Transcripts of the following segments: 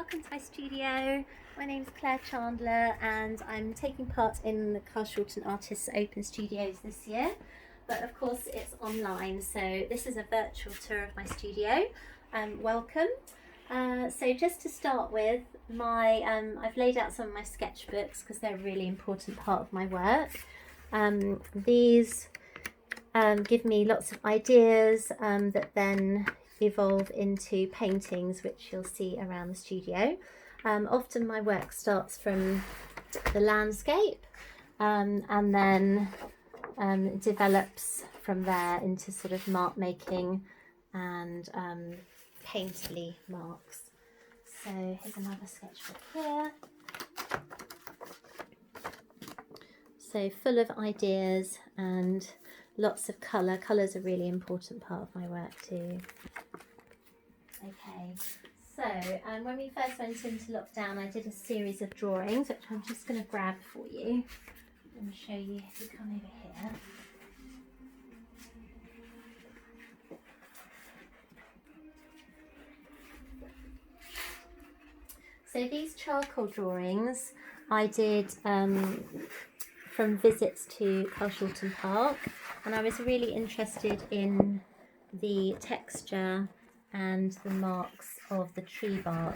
welcome to my studio. My name's Chandler and I'm taking part in the Carl Shorten Artists Open Studios this year, but of course it's online, so this is a virtual tour of my studio. Welcome. So just to start with, I've laid out some of my sketchbooks because they're a really important part of my work. These give me lots of ideas that then evolve into paintings, which you'll see around the studio. Often my work starts from the landscape and then develops from there into sort of mark making and painterly marks. So here's another sketchbook here. So full of ideas and lots of colour. Colour's a really important part of my work too. Okay, so when we first went into lockdown, I did a series of drawings, which I'm just going to grab for you and show you if you come over here. So these charcoal drawings I did from visits to Carl Shorten Park, and I was really interested in the texture and the marks of the tree bark.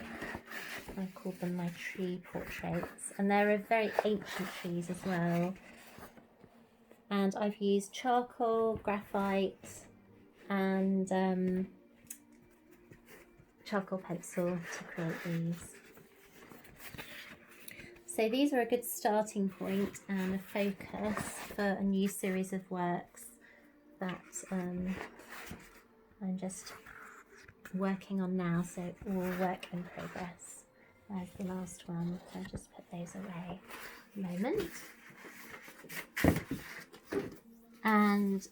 I called them my tree portraits, and they're very ancient trees as well. And I've used charcoal, graphite and charcoal pencil to create these. So these are a good starting point and a focus for a new series of works that I'm just working on now, so all work in progress. There's the last one, so I'll just put those away a moment. And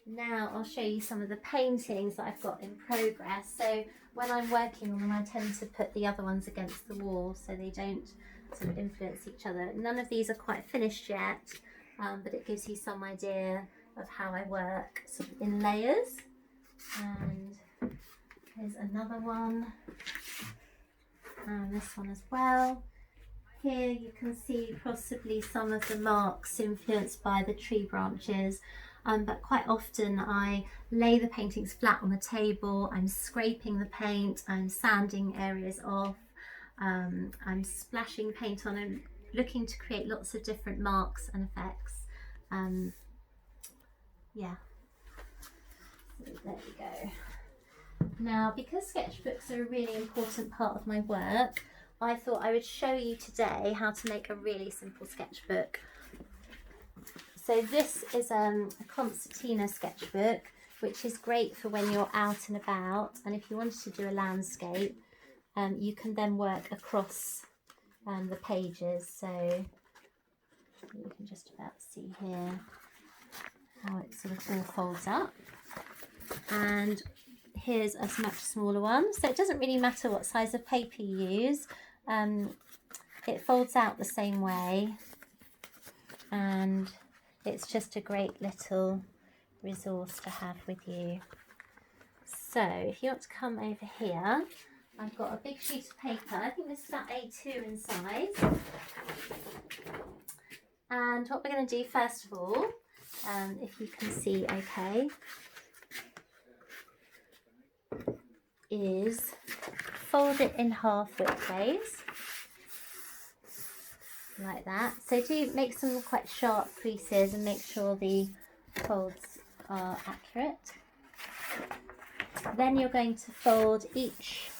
now I'll show you some of the paintings that I've got in progress. So when I'm working on them, I tend to put the other ones against the wall so they don't sort of influence each other. None of these are quite finished yet, but it gives you some idea of how I work sort of in layers. And here's another one, and this one as well. Here you can see possibly some of the marks influenced by the tree branches, but quite often I lay the paintings flat on the table, I'm scraping the paint, I'm sanding areas off, I'm splashing paint on, and looking to create lots of different marks and effects. Yeah. So there we go. Now, because sketchbooks are a really important part of my work, I thought I would show you today how to make a really simple sketchbook. So this is a concertina sketchbook, which is great for when you're out and about, and if you wanted to do a landscape, you can then work across the pages. So you can just about see here how it sort of all folds up. And here's a much smaller one, so it doesn't really matter what size of paper you use. It folds out the same way, and it's just a great little resource to have with you. So if you want to come over here, I've got a big sheet of paper. I think this is about A2 in size. And what we're going to do first of all, if you can see okay, is fold it in half widthways, like that. So do make some quite sharp creases and make sure the folds are accurate. Then you're going to fold each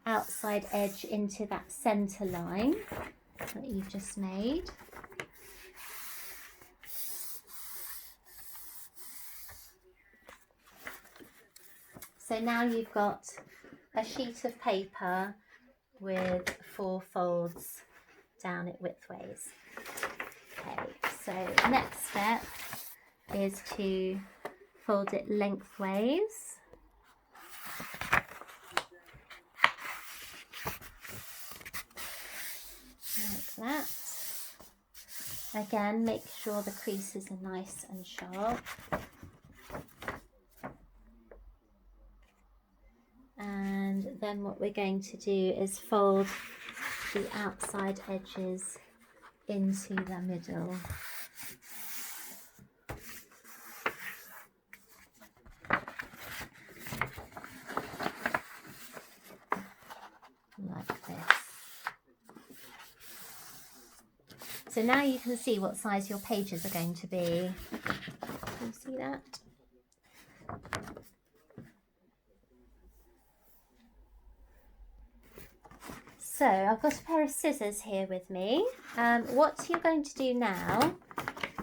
outside edge into that centre line that you've just made. So now you've got a sheet of paper with 4 folds down it widthways. Okay, so next step is to fold it lengthways. Like that. Again, make sure the creases are nice and sharp. And then what we're going to do is fold the outside edges into the middle. Like this. So now you can see what size your pages are going to be. Can you see that? So I've got a pair of scissors here with me. What you're going to do now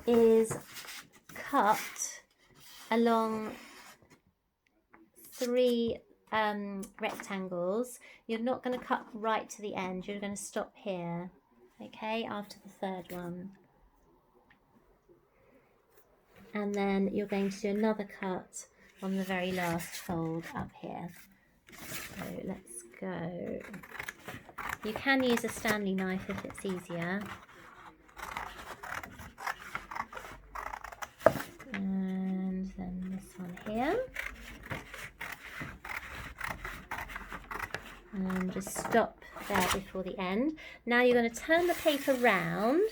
is cut along 3 rectangles. You're not going to cut right to the end, you're going to stop here, okay, after the 3rd one. And then you're going to do another cut on the very last fold up here. So let's go. You can use a Stanley knife if it's easier. And then this one here. And just stop there before the end. Now you're going to turn the paper round.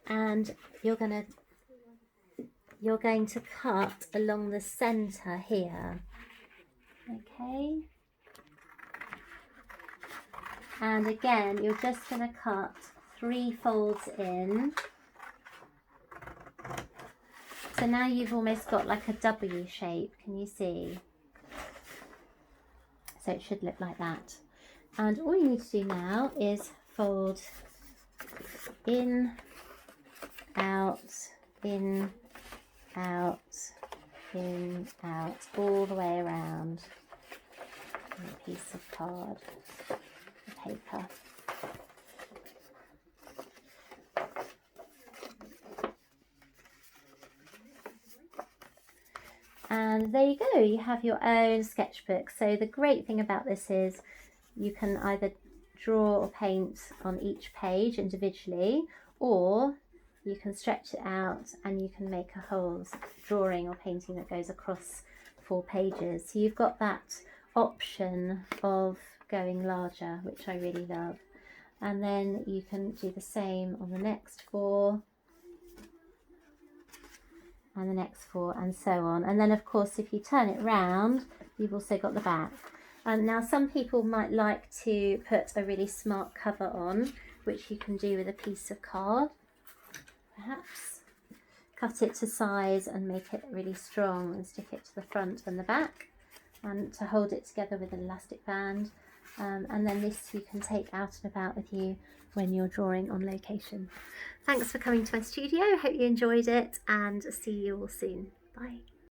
And you're going to cut along the center here, okay? And again, you're just going to cut 3 folds in. So now you've almost got like a W shape, can you see? So it should look like that. And all you need to do now is fold in, out, in, out, in, out, all the way around a piece of card, paper. And there you go, you have your own sketchbook. So the great thing about this is you can either draw or paint on each page individually, or you can stretch it out and you can make a whole drawing or painting that goes across 4 pages. So you've got that option of going larger, which I really love. And then you can do the same on the next 4 and the next 4 and so on. And then of course if you turn it round, you've also got the back. And now some people might like to put a really smart cover on, which you can do with a piece of card. Perhaps cut it to size and make it really strong and stick it to the front and the back, and to hold it together with an elastic band. And then this you can take out and about with you when you're drawing on location. Thanks for coming to my studio. Hope you enjoyed it, and see you all soon. Bye.